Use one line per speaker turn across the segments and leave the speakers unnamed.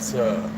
So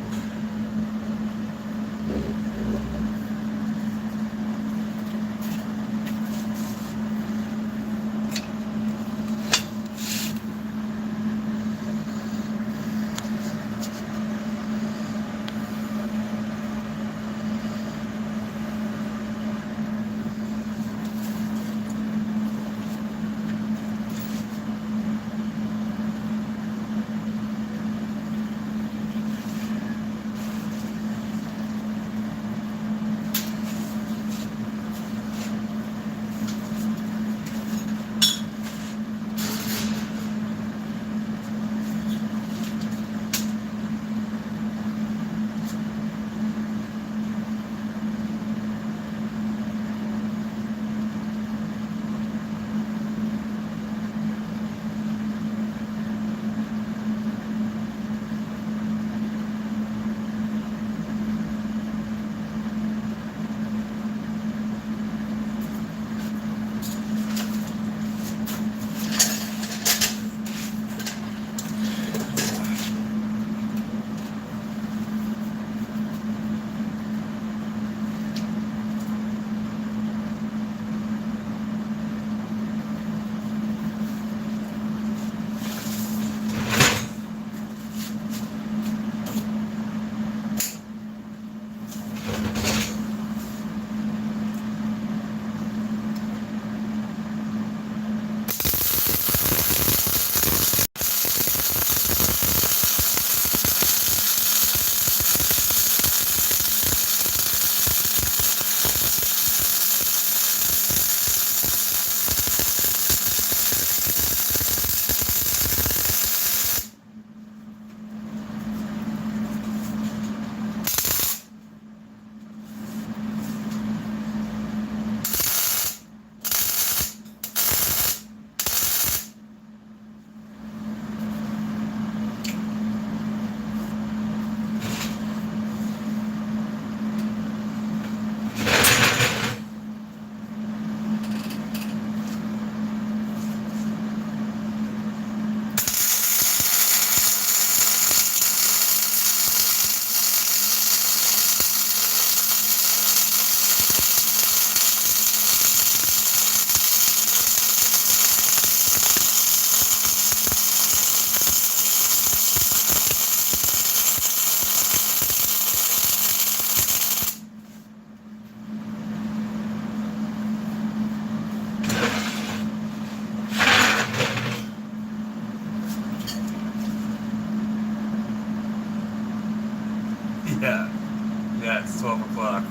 yeah, it's 12 o'clock.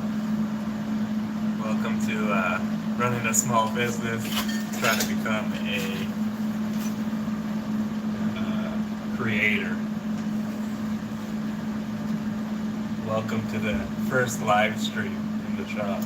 Welcome to running a small business, trying to become a creator. Welcome to the first live stream in the shop.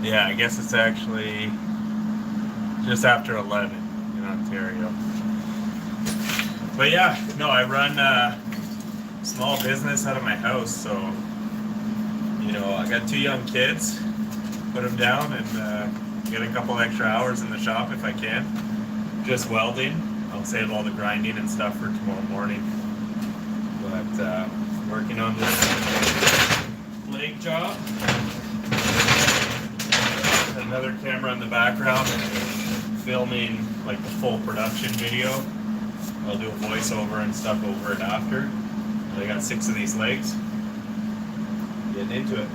Yeah, I guess it's actually just after 11 in Ontario. But yeah, no, I run a small business out of my house, so, I got 2 young kids, put them down and get a couple extra hours in the shop if I can. Just welding. I'll save all the grinding and stuff for tomorrow morning. But working on this leg job. Another camera in the background, filming like the full production video. I'll do a voiceover and stuff over it after. I got 6 of these legs. Getting into it.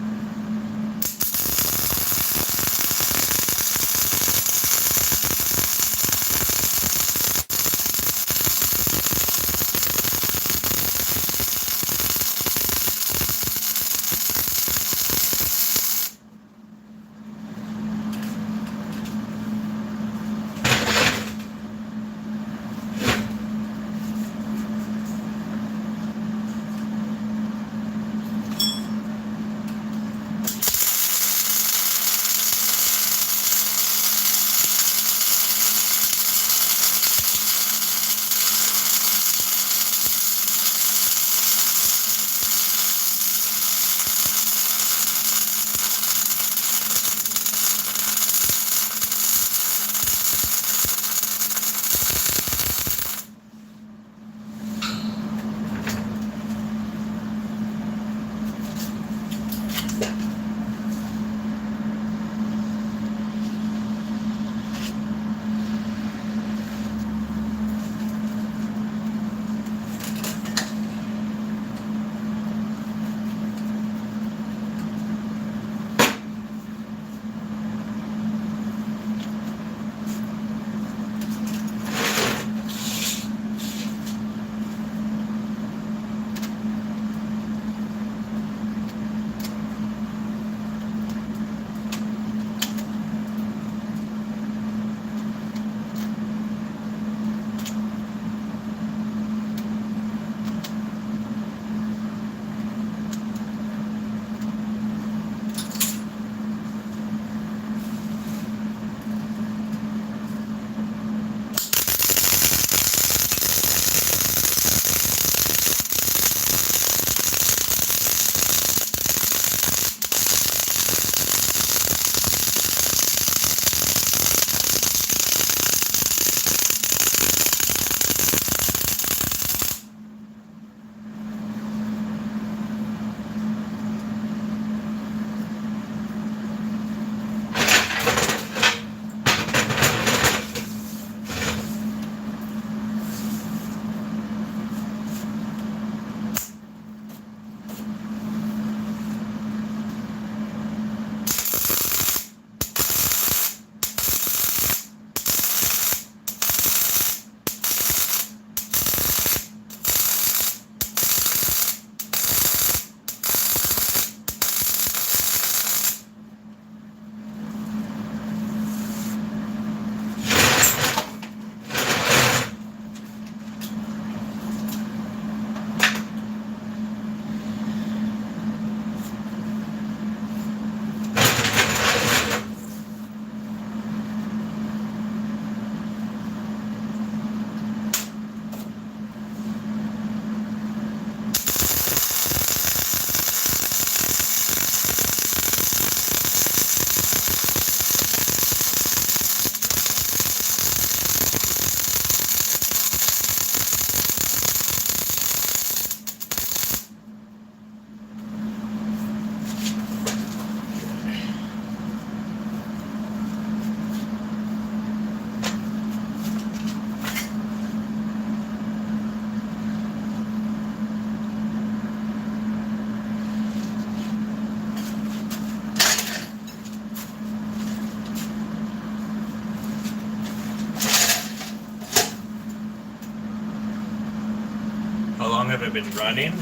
long have I been running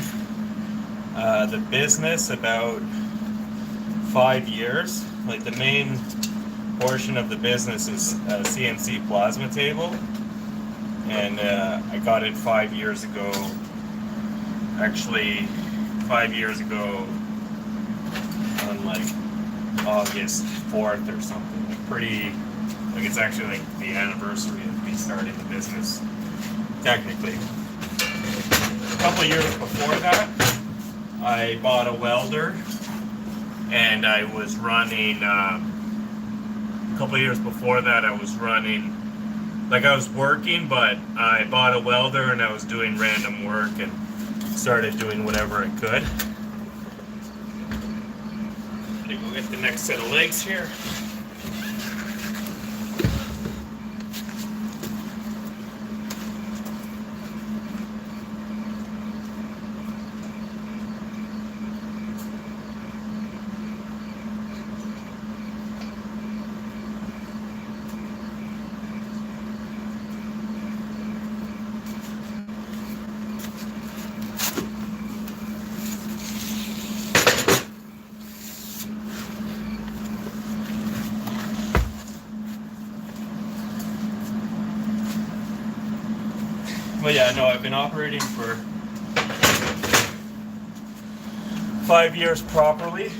the business? About 5 years. Like the main portion of the business is a CNC plasma table, and I got it 5 years ago. Actually, 5 years ago on like August 4th or something. Like pretty, like it's actually like the anniversary of me starting the business, technically. A couple of years before that, I bought a welder, and I was running, a couple of years before that, I was running, like I was working, but I bought a welder and I was doing random work and started doing whatever I could. I'm gonna go get the next set of legs here. But yeah, no, I've been operating for 5 years properly.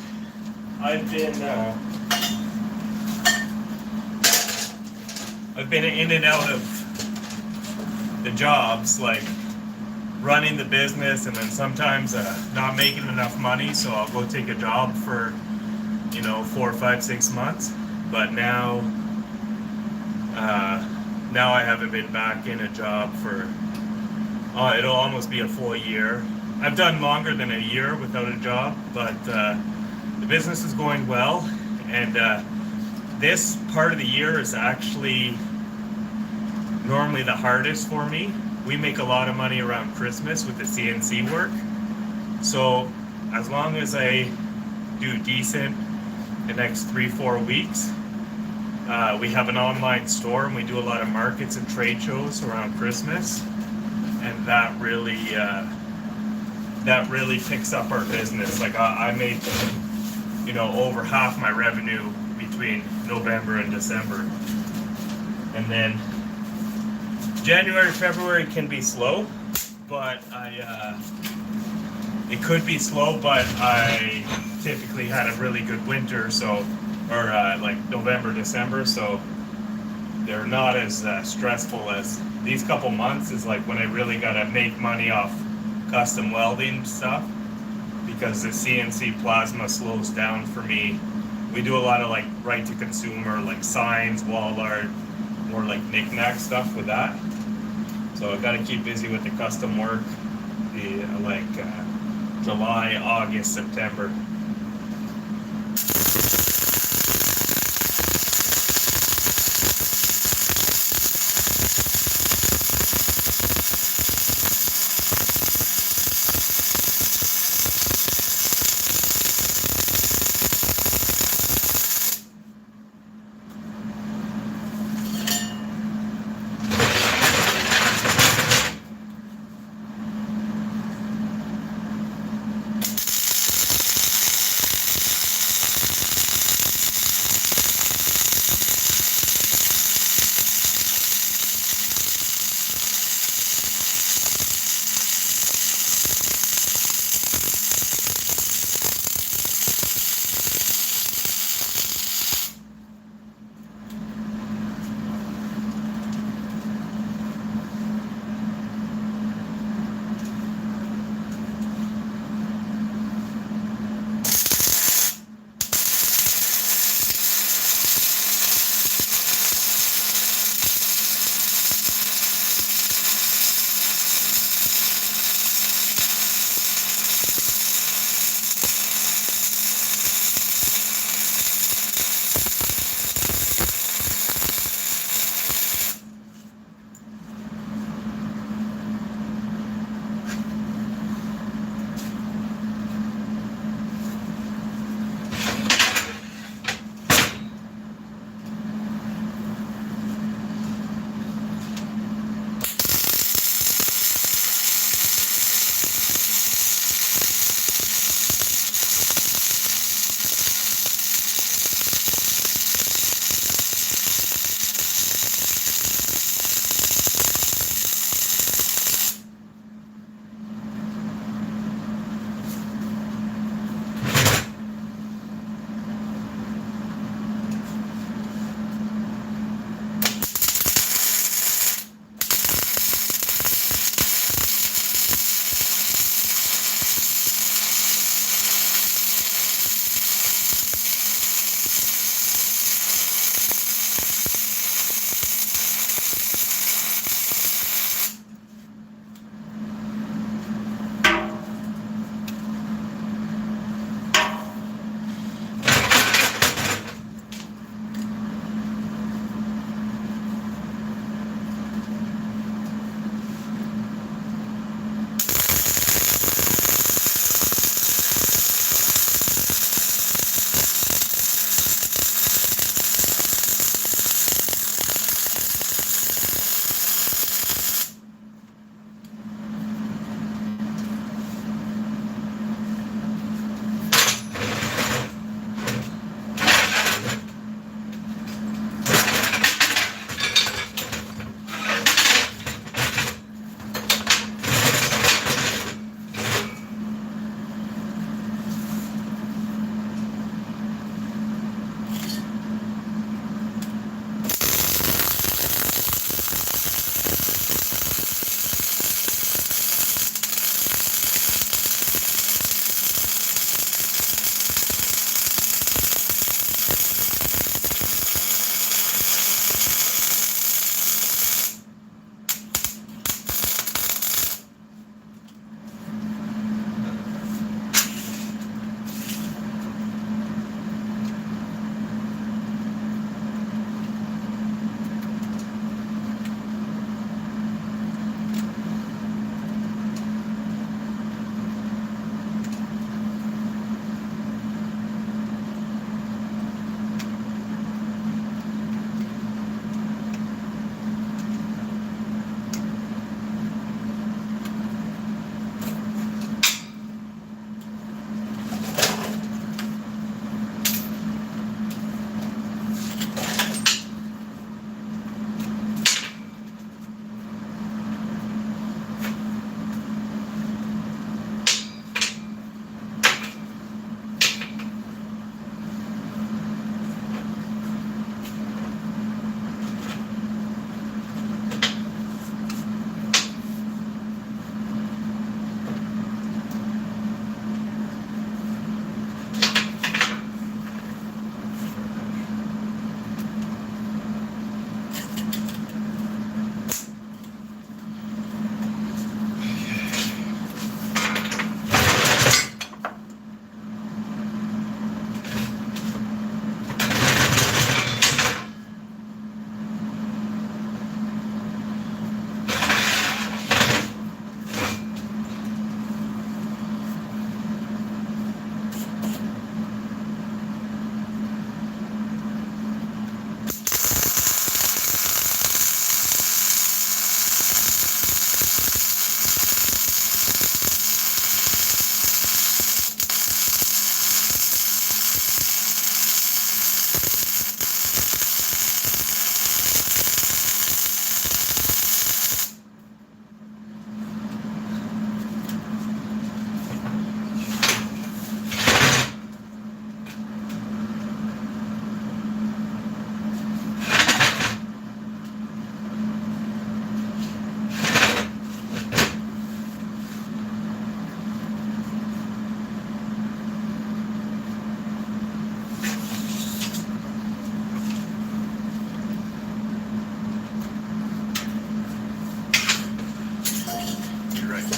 I've been in and out of the jobs, like running the business, and then sometimes not making enough money, so I'll go take a job for 4, 5, 6 months. But now I haven't been back in a job for it'll almost be a full year. I've done longer than a year without a job, but the business is going well, and this part of the year is actually normally the hardest for me. We make a lot of money around Christmas with the CNC work, so as long as I do decent the next 3-4 weeks, we have an online store and we do a lot of markets and trade shows around Christmas, and that really picks up our business. Like I make over half my revenue between November and December, and then January, February can be slow, but it could be slow, but I typically had a really good winter, like November, December, so they're not as stressful as these couple months. Is like when I really gotta make money off custom welding stuff, because the CNC plasma slows down for me. We do a lot of like right to consumer, like signs, wall art, more like knick-knack stuff with that. So I've got to keep busy with the custom work, July, August, September.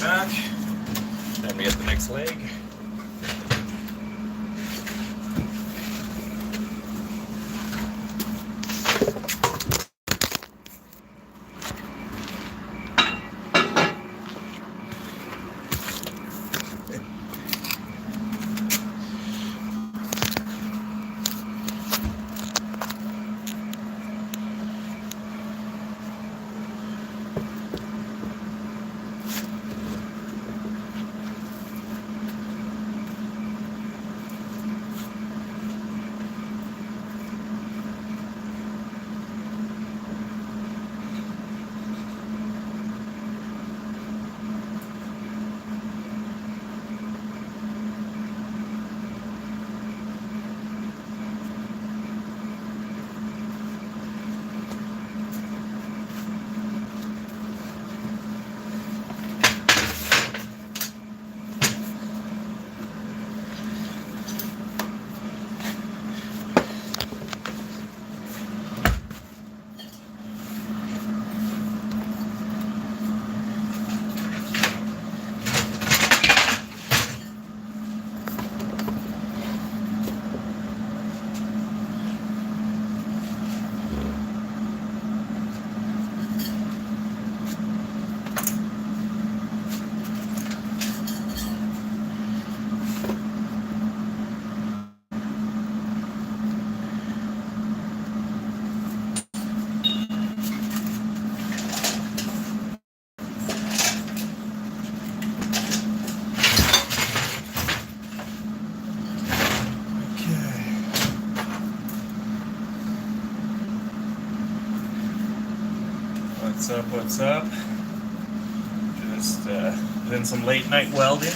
back. Then we get the next leg. What's up? Just doing some late night welding.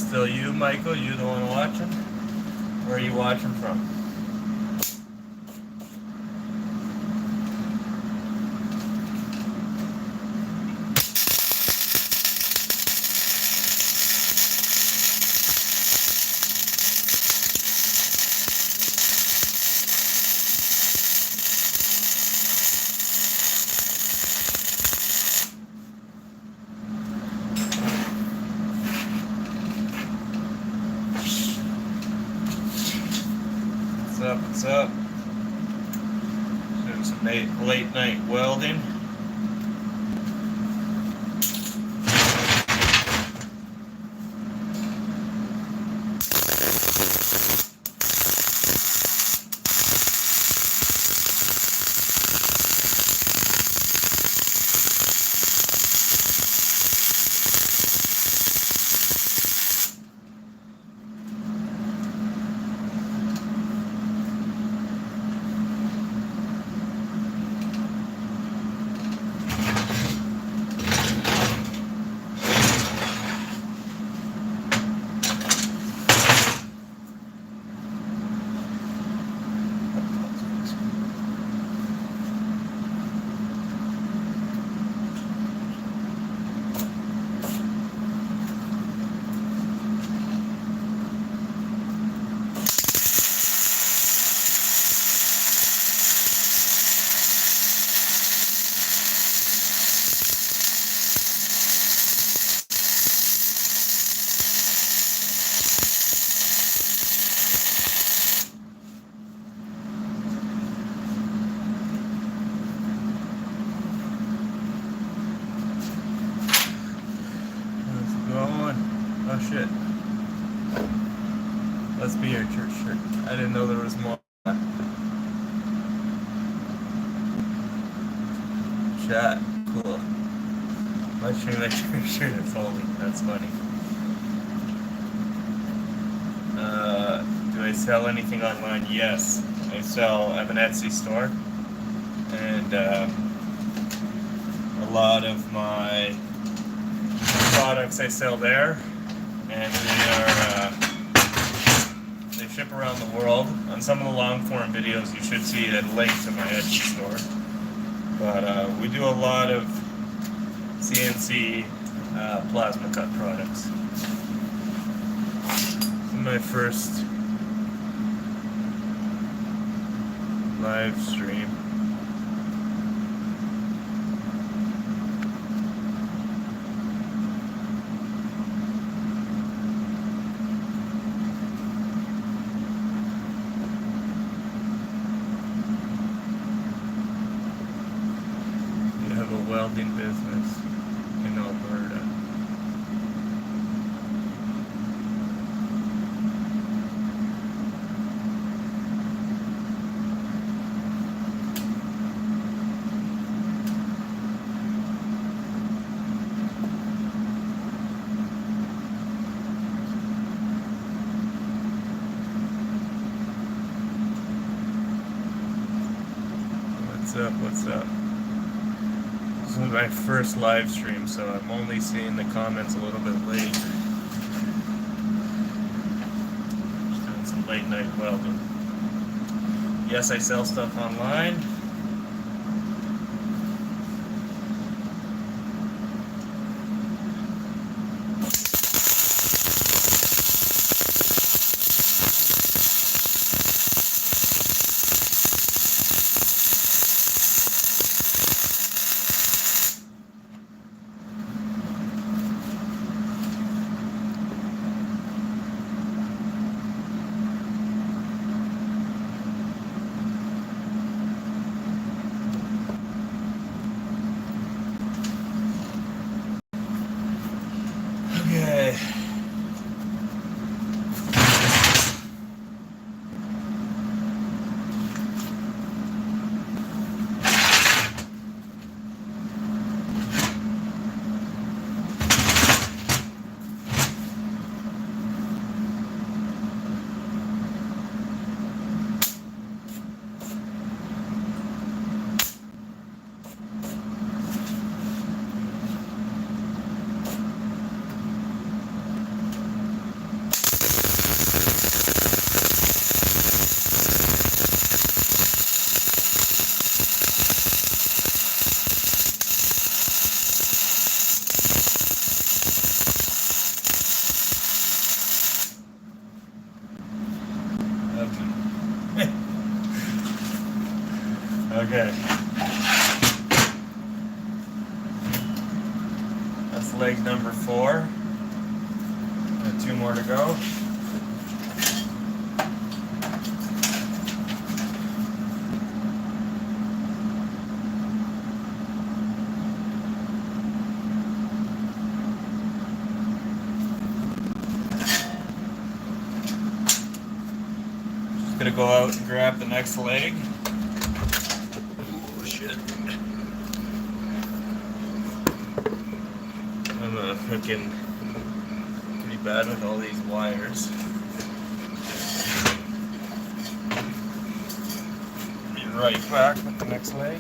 Still you, Michael? You the one watching? Where are you watching from? What's up? Doing some late night welding. Oh shit. Let's be your church shirt. I didn't know there was more. Chat. Cool. Let's show that church shirt is holy. That's funny. Do I sell anything online? Yes. I have an Etsy store. And a lot of my products I sell there. And they ship around the world. On some of the long form videos you should see a link to my Etsy store. But we do a lot of CNC plasma cut products. This is my first live stream. Welding business in Alberta. What's up? What's up? This is my first live stream, so I'm only seeing the comments a little bit late. Just doing some late night welding. Yes, I sell stuff online. Okay. That's leg number 4. And 2 more to go. Just gonna go out and grab the next leg. Oh shit. I'm freaking pretty bad with all these wires. Be right back with the next leg.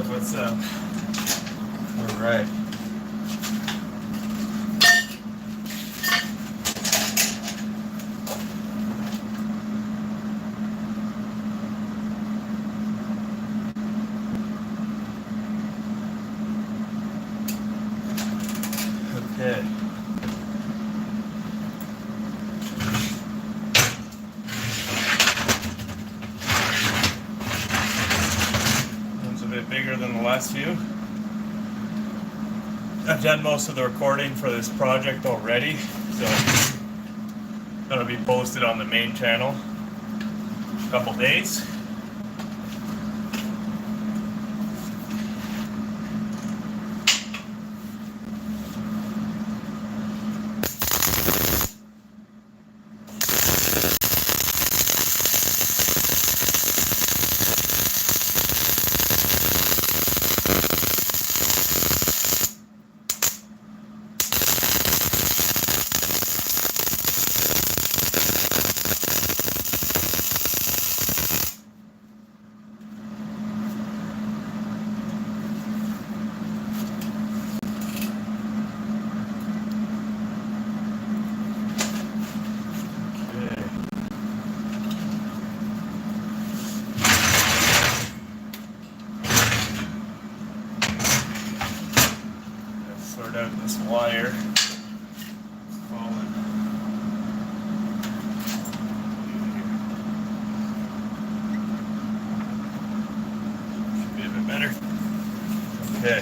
What's up? All right. Okay. Bigger than the last few. I've done most of the recording for this project already, so it'll be posted on the main channel in a couple days. Sort out this wire. Falling. Should be a bit better. Okay.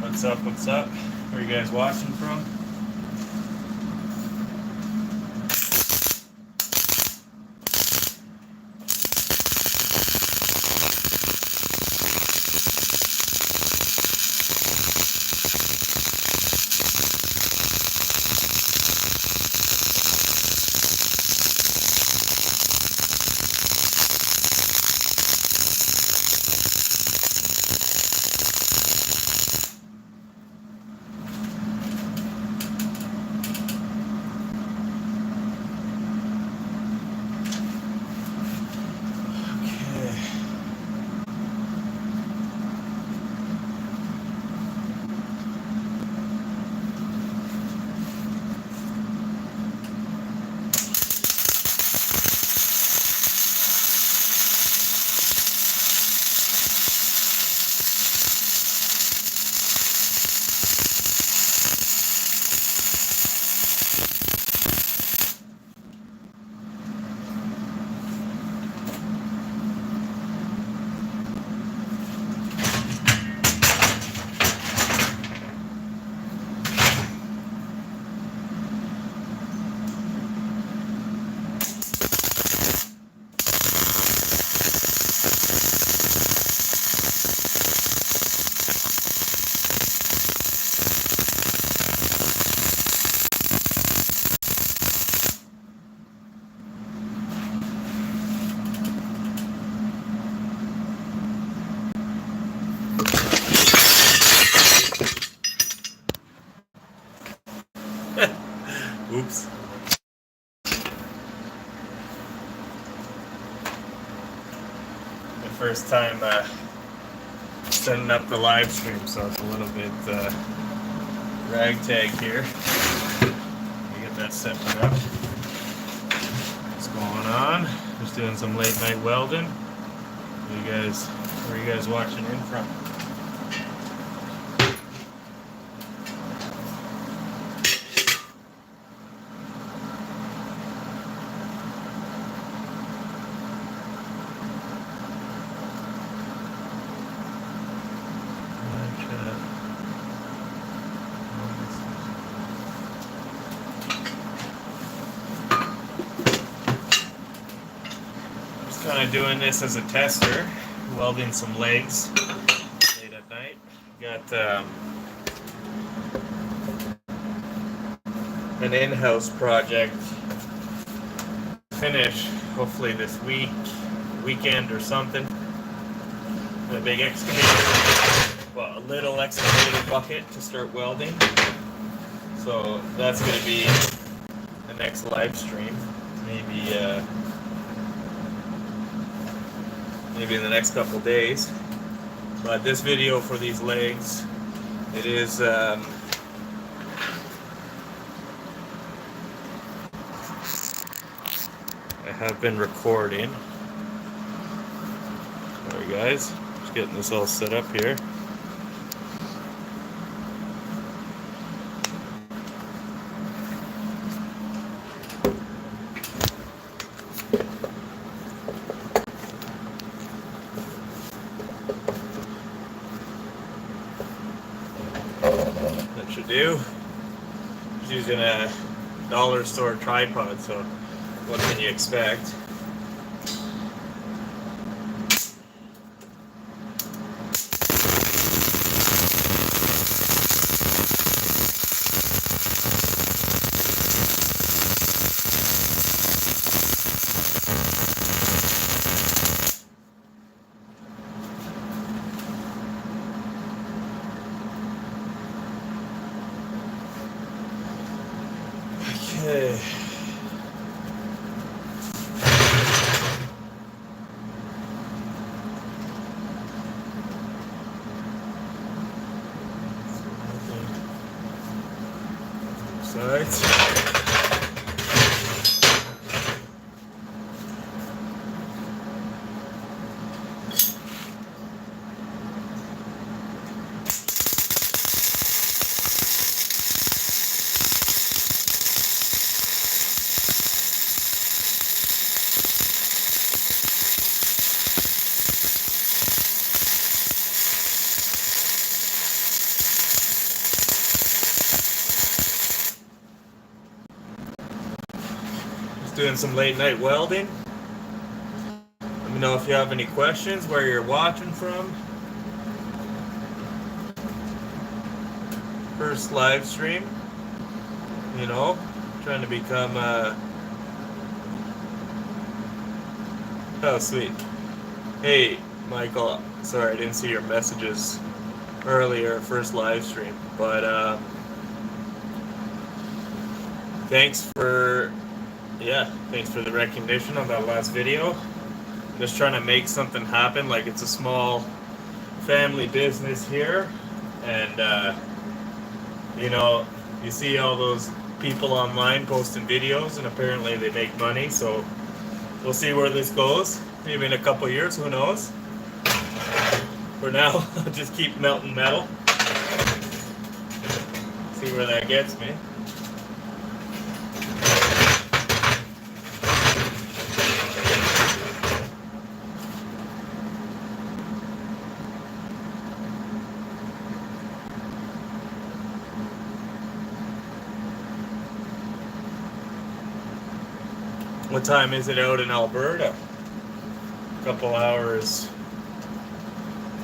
What's up? What's up? Where are you guys watching from? first time setting up the live stream, so it's a little bit ragtag here. Let me get that set up. What's going on? Just doing some late night welding. Where are you guys watching in from? Kind of doing this as a tester, welding some legs late at night. Got an in-house project finish hopefully this weekend or something. A big excavator, well, a little excavator bucket to start welding. So that's going to be the next live stream, maybe in the next couple days. But this video for these legs, it is I have been recording. Sorry guys, just getting this all set up here. That should do. Just using a dollar store tripod, so what can you expect? Okay. Sides. Doing some late night welding. Let me know if you have any questions, where you're watching from. First live stream, you know, trying to become oh sweet. Hey Michael, sorry I didn't see your messages earlier, first live stream, but thanks for the recognition on that last video. I'm just trying to make something happen, like it's a small family business here, and you know, you see all those people online posting videos and apparently they make money, so we'll see where this goes. Maybe in a couple years, who knows. For now, I'll just keep melting metal, see where that gets me. What time is it out in Alberta? A couple hours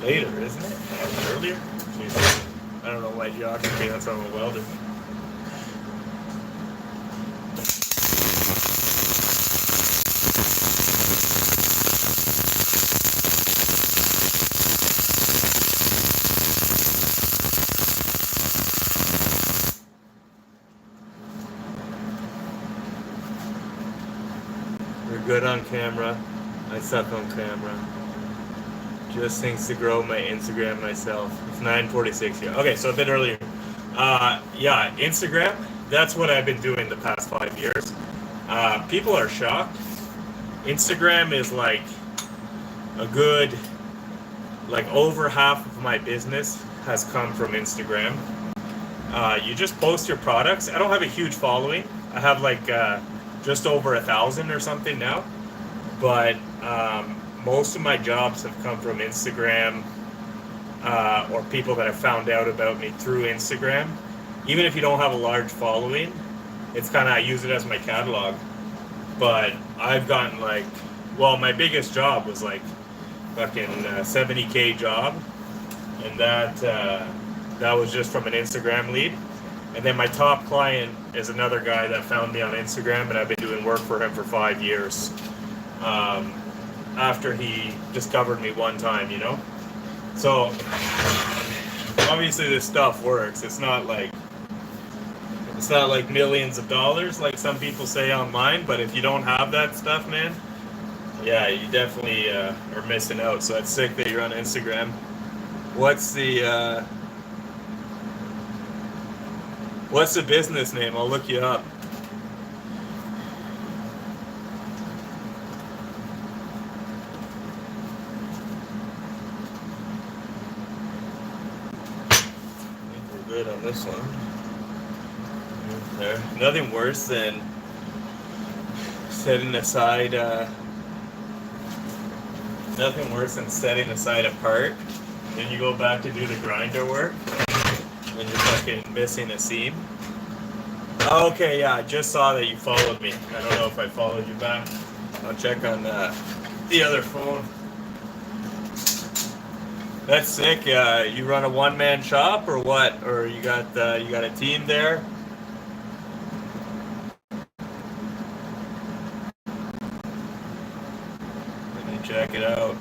later, isn't it? Earlier? Jeez. I don't know my geography, that's why I'm a welder. We're good on camera. I suck on camera. Just things to grow my Instagram myself. It's 9:46 here. Okay, so a bit earlier. Yeah, Instagram. That's what I've been doing the past 5 years. People are shocked. Instagram is like a good, like over half of my business has come from Instagram. You just post your products. I don't have a huge following. I have like just over 1,000 or something now. But most of my jobs have come from Instagram or people that have found out about me through Instagram. Even if you don't have a large following, it's kind of, I use it as my catalog. But I've gotten like, well, my biggest job was like fucking 70K job, and that was just from an Instagram lead. And then my top client is another guy that found me on Instagram, and I've been doing work for him for 5 years. After he discovered me one time, you know. So obviously this stuff works. It's not like millions of dollars like some people say online, but if you don't have that stuff, man, yeah, you definitely are missing out. So it's sick that you're on Instagram. What's the business name? I'll look you up. I think we're good on this one. There. Nothing worse than setting aside a part, then you go back to do the grinder work, and you're fucking missing a seam. Okay, yeah, I just saw that you followed me. I don't know if I followed you back. I'll check on the other phone. That's sick. You run a one-man shop or what? Or you got a team there? Check it out.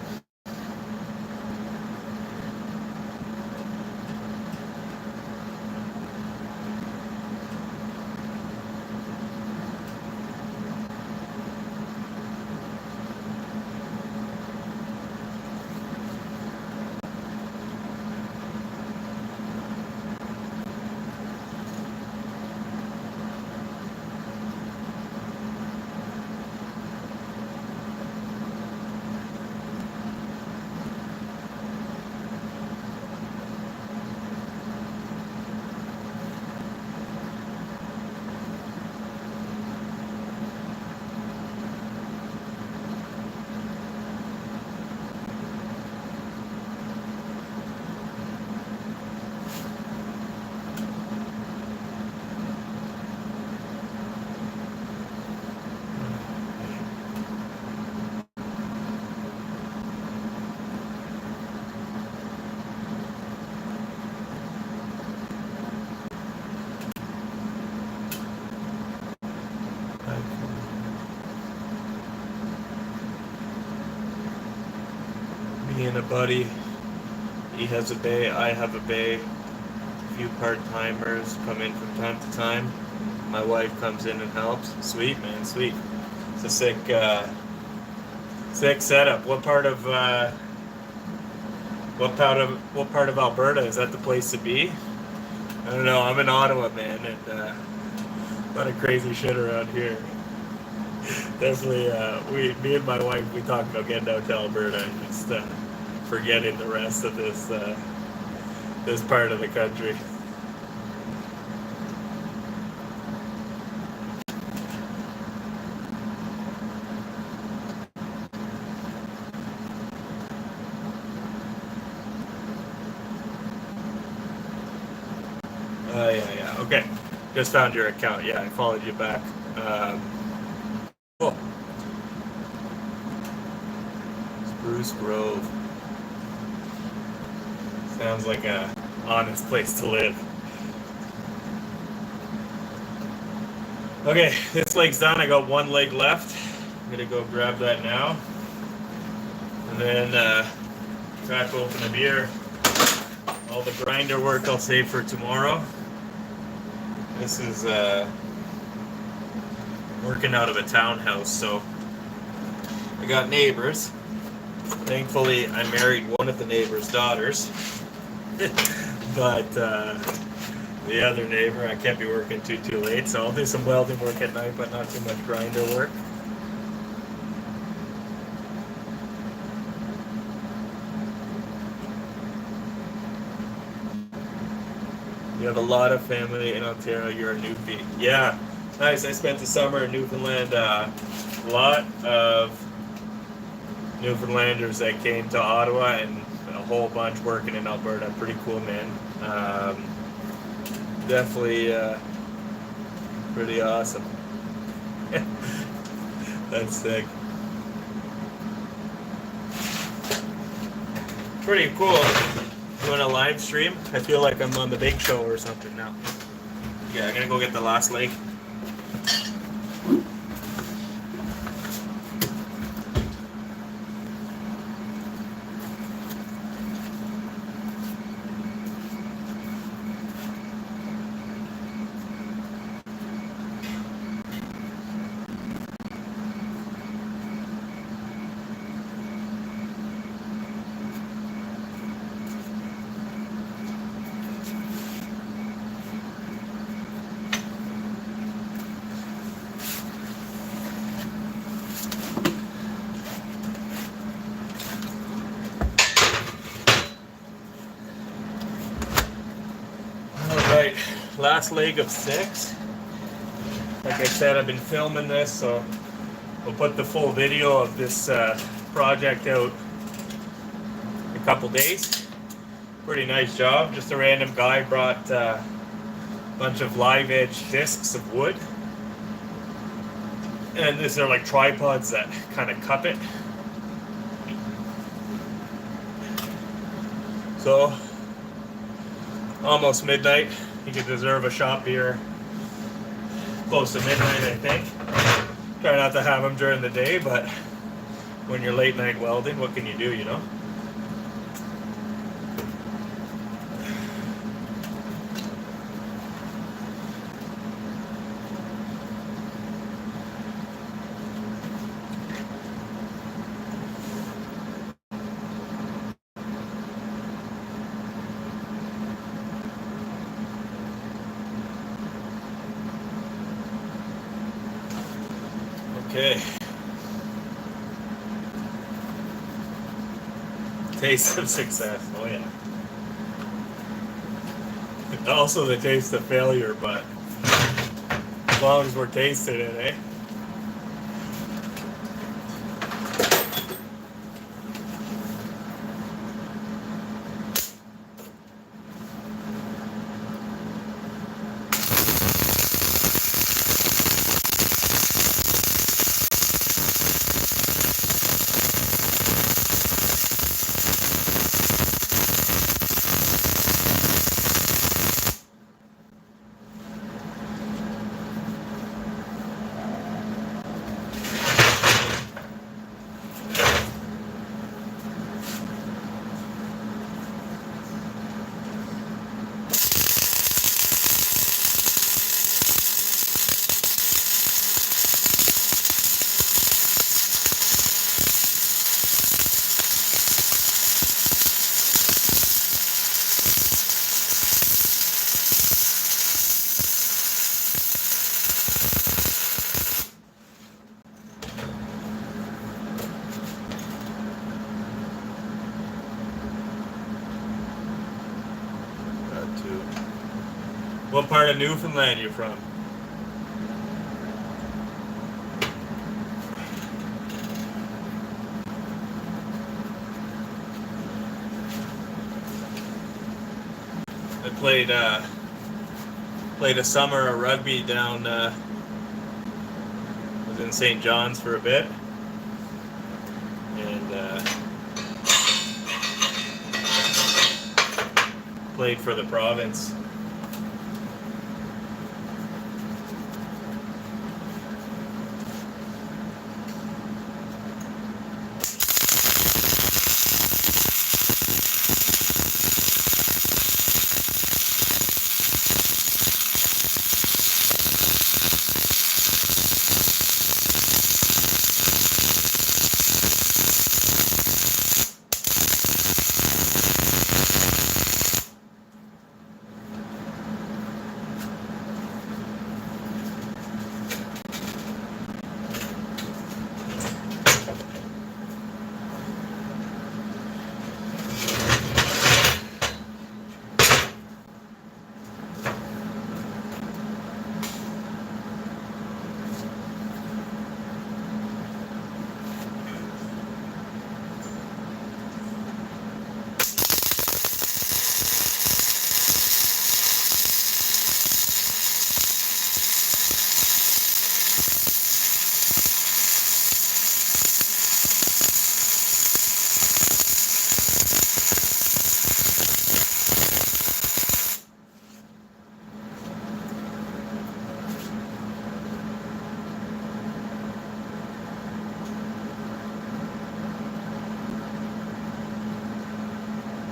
Me and a buddy, he has a bay, I have a bay. A few part-timers come in from time to time. My wife comes in and helps. Sweet, man, sweet. It's a sick setup. What part of Alberta is that the place to be? I don't know. I'm in Ottawa, man, and a lot of crazy shit around here. Definitely, me and my wife, we talked about getting out to Alberta and just forgetting the rest of this part of the country. Yeah. Okay. Just found your account. Yeah, I followed you back. Cool. Spruce Grove. Sounds like a honest place to live. Okay, this leg's done. I got one leg left. I'm gonna go grab that now. And then crack open a beer. All the grinder work I'll save for tomorrow. This is working out of a townhouse, so I got neighbors. Thankfully, I married one of the neighbor's daughters, but the other neighbor, I can't be working too late, so I'll do some welding work at night, but not too much grinder work. You have a lot of family in Ontario. You're a Newfie. Yeah, nice. I spent the summer in Newfoundland. A lot of Newfoundlanders that came to Ottawa and a whole bunch working in Alberta. Pretty cool, man. Definitely pretty awesome. That's sick. Pretty cool. Doing a live stream. I feel like I'm on the Big Show or something now. Yeah, I'm gonna go get the last leg. Alright, last leg of 6. Like I said, I've been filming this, so we'll put the full video of this project out in a couple days. Pretty nice job. Just a random guy brought a bunch of live edge discs of wood. And these are like tripods that kind of cup it. So, almost midnight. You could deserve a shot beer close to midnight, I think. Try not to have them during the day, but when you're late night welding, what can you do, you know? Okay. Taste of success. Oh yeah. Also the taste of failure, but as long as we're tasting it, eh? What part of Newfoundland you from? I played a summer of rugby down was in St. John's for a bit, and played for the province.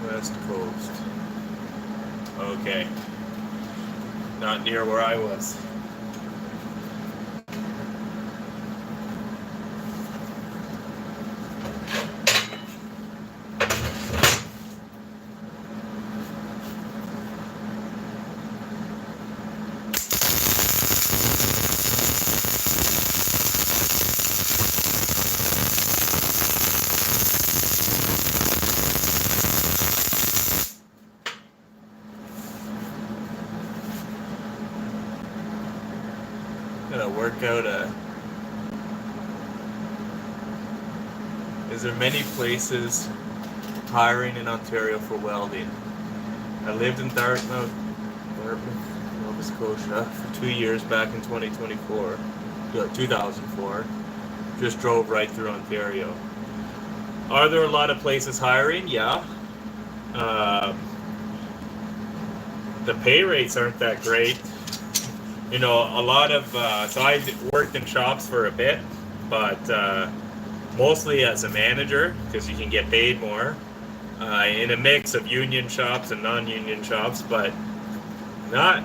West Coast. Okay. Not near where I was. Gonna work out is there many places hiring in Ontario for welding? I lived in Dartmouth, Nova Scotia for 2 years back in 2004. Just drove right through Ontario. Are there a lot of places hiring? Yeah. The pay rates aren't that great. You know, a lot of, so I worked in shops for a bit, but mostly as a manager, because you can get paid more, in a mix of union shops and non-union shops, but not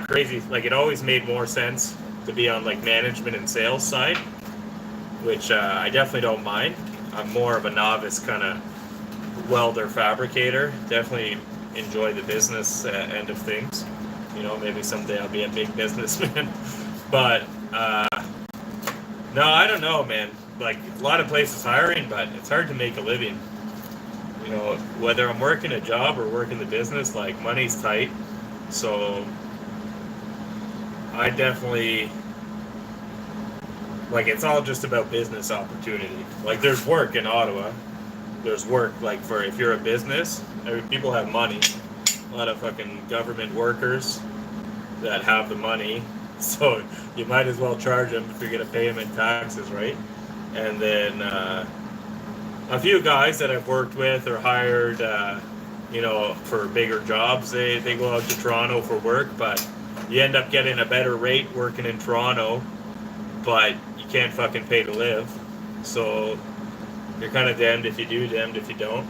crazy. Like, it always made more sense to be on like management and sales side, which I definitely don't mind. I'm more of a novice kind of welder fabricator. Definitely enjoy the business end of things. You know, maybe someday I'll be a big businessman. But no, I don't know, man. Like, a lot of places hiring, but it's hard to make a living. You know, whether I'm working a job or working the business, like, money's tight. So I definitely, like, it's all just about business opportunity. Like, there's work in Ottawa. There's work, like, for if you're a business, people have money. A lot of fucking government workers that have the money, so you might as well charge them if you're gonna pay them in taxes, right? And then a few guys that I've worked with or hired, you know, for bigger jobs, they go out to Toronto for work, but you end up getting a better rate working in Toronto, but you can't fucking pay to live. So you're kind of damned if you do, damned if you don't.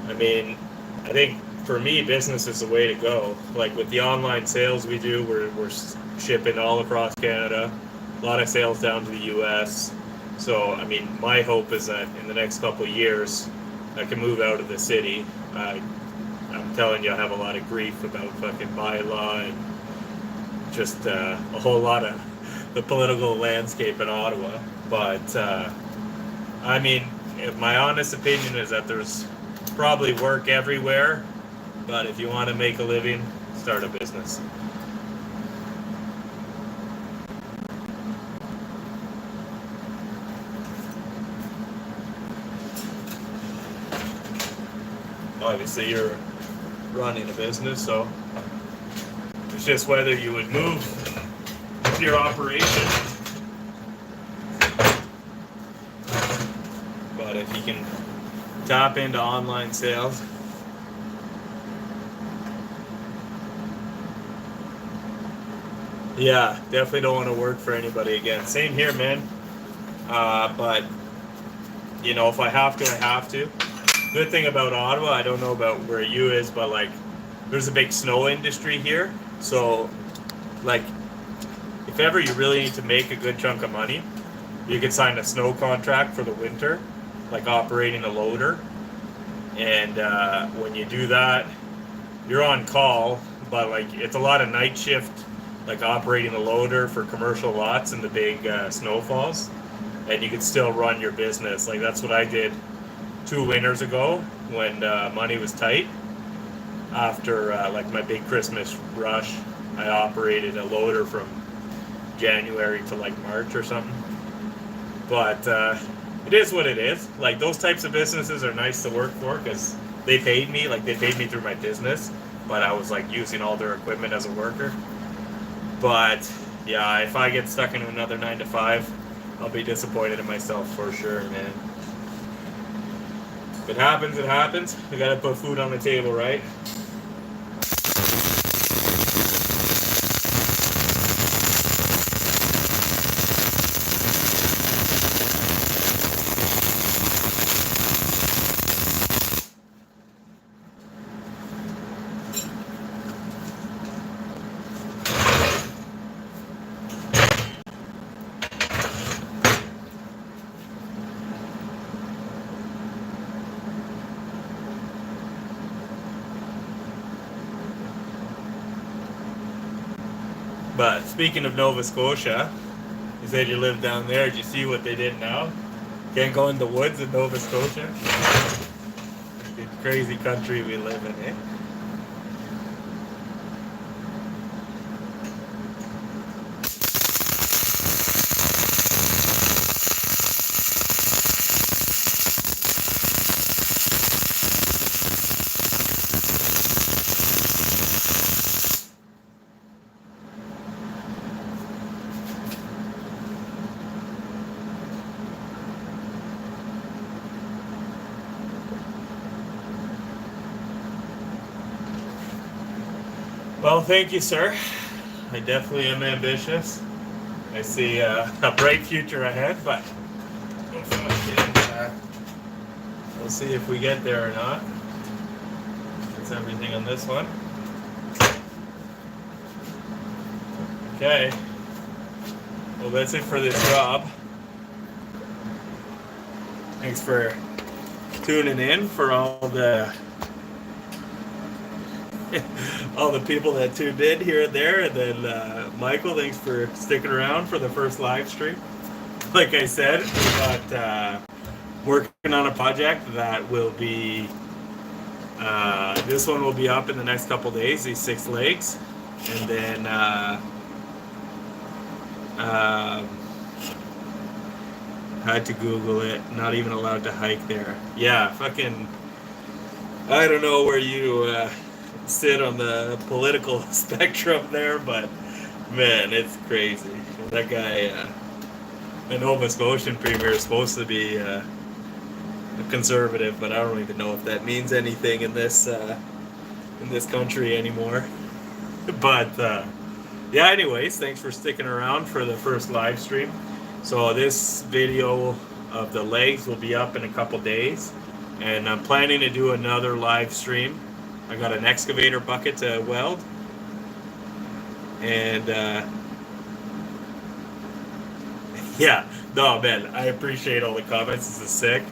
I mean, I think for me, business is the way to go. Like, with the online sales we do, we're shipping all across Canada. A lot of sales down to the US. So, I mean, my hope is that in the next couple of years, I can move out of the city. I'm telling you, I have a lot of grief about fucking bylaw and just a whole lot of the political landscape in Ottawa. But, I mean, my honest opinion is that there's probably work everywhere. But if you want to make a living, start a business. Obviously, you're running a business, so it's just whether you would move your operation. But if you can tap into online sales, yeah, definitely don't want to work for anybody again. Same here, man. But, you know, if I have to, I have to. Good thing about Ottawa, I don't know about where you is, but, like, there's a big snow industry here. So, like, if ever you really need to make a good chunk of money, you could sign a snow contract for the winter, like operating a loader. And when you do that, you're on call, but, like, it's a lot of night shift, like operating a loader for commercial lots in the big snowfalls, and you could still run your business. Like, that's what I did 2 winters ago when money was tight. After like my big Christmas rush, I operated a loader from January to like March or something. But it is what it is. Like, those types of businesses are nice to work for because they paid me through my business, but I was like using all their equipment as a worker. But yeah, if I get stuck in another 9 to 5, I'll be disappointed in myself for sure, man. If it happens, it happens. We gotta put food on the table, right? But speaking of Nova Scotia, you said you live down there. Did you see what they did now? Can't go in the woods in Nova Scotia. The crazy country we live in, eh? Well, thank you, sir. I definitely am ambitious. I see a bright future ahead, but we'll see if we get there or not. That's everything on this one. Okay. Well, that's it for this job. Thanks for tuning in, for all the people that tuned in here and there, and then Michael, thanks for sticking around for the first live stream. Like I said, we got working on a project that will be this one will be up in the next couple days, these 6 legs, and then had to Google it, not even allowed to hike there. Yeah, fucking, I don't know where you sit on the political spectrum there, but man, it's crazy. That guy, the Nova Scotian premier, is supposed to be a conservative, but I don't even know if that means anything in this country anymore. But yeah, anyways, thanks for sticking around for the first live stream. So this video of the legs will be up in a couple days, and I'm planning to do another live stream. I got an excavator bucket to weld, and yeah, no, man, I appreciate all the comments. This is sick.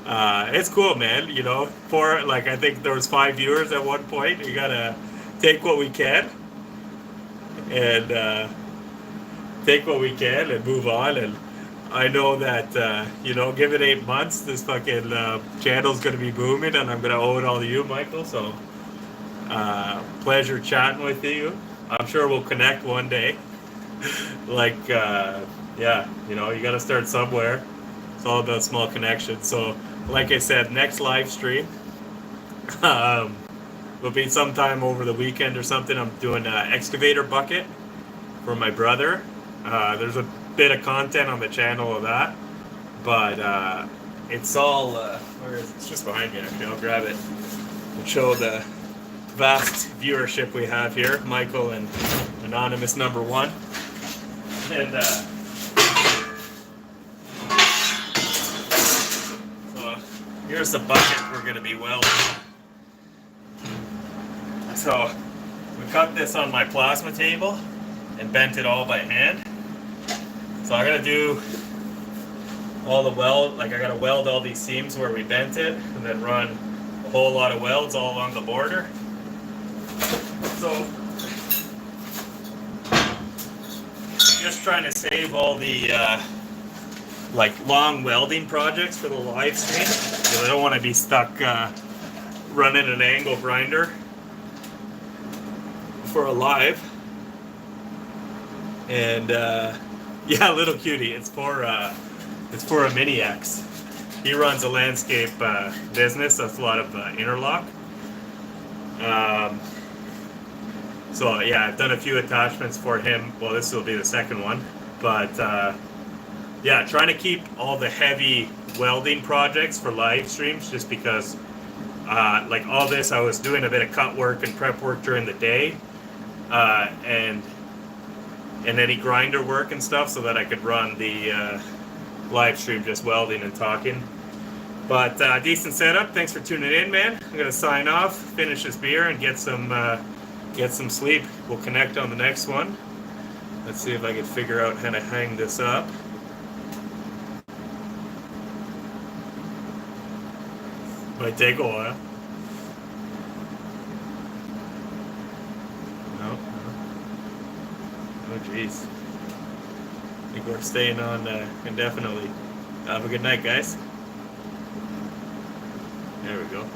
It's cool, man. You know, for like, I think there was 5 viewers at one point. You gotta take what we can, and take what we can and move on. And I know that you know, give it 8 months, this fucking channel's gonna be booming, and I'm gonna owe it all to you, Michael. So pleasure chatting with you. I'm sure we'll connect one day. Like yeah, you know, you gotta start somewhere. It's all about small connections. So like I said, next live stream will be sometime over the weekend or something. I'm doing an excavator bucket for my brother. There's a bit of content on the channel of that, but it's all where is it? It's just behind me, actually. I'll grab it and show the vast viewership we have here. Michael and anonymous number 1, and so here's the bucket we're going to be welding. So we cut this on my plasma table and bent it all by hand. So I'm gonna do all the weld, like I gotta weld all these seams where we bent it, and then run a whole lot of welds all along the border. So just trying to save all the like long welding projects for the live stream, because I don't want to be stuck running an angle grinder for a live. And yeah, little cutie. It's for a Mini X. He runs a landscape business. That's a lot of interlock. So yeah, I've done a few attachments for him. Well, this will be the second one, but yeah, trying to keep all the heavy welding projects for live streams, just because like all this, I was doing a bit of cut work and prep work during the day, and any grinder work and stuff, so that I could run the live stream just welding and talking. But decent setup. Thanks for tuning in, man. I'm gonna sign off, finish this beer, and get some sleep. We'll connect on the next one. Let's see if I can figure out how to hang this up. Might take a while. No. Oh, jeez. I think we're staying on indefinitely. Have a good night, guys. There we go.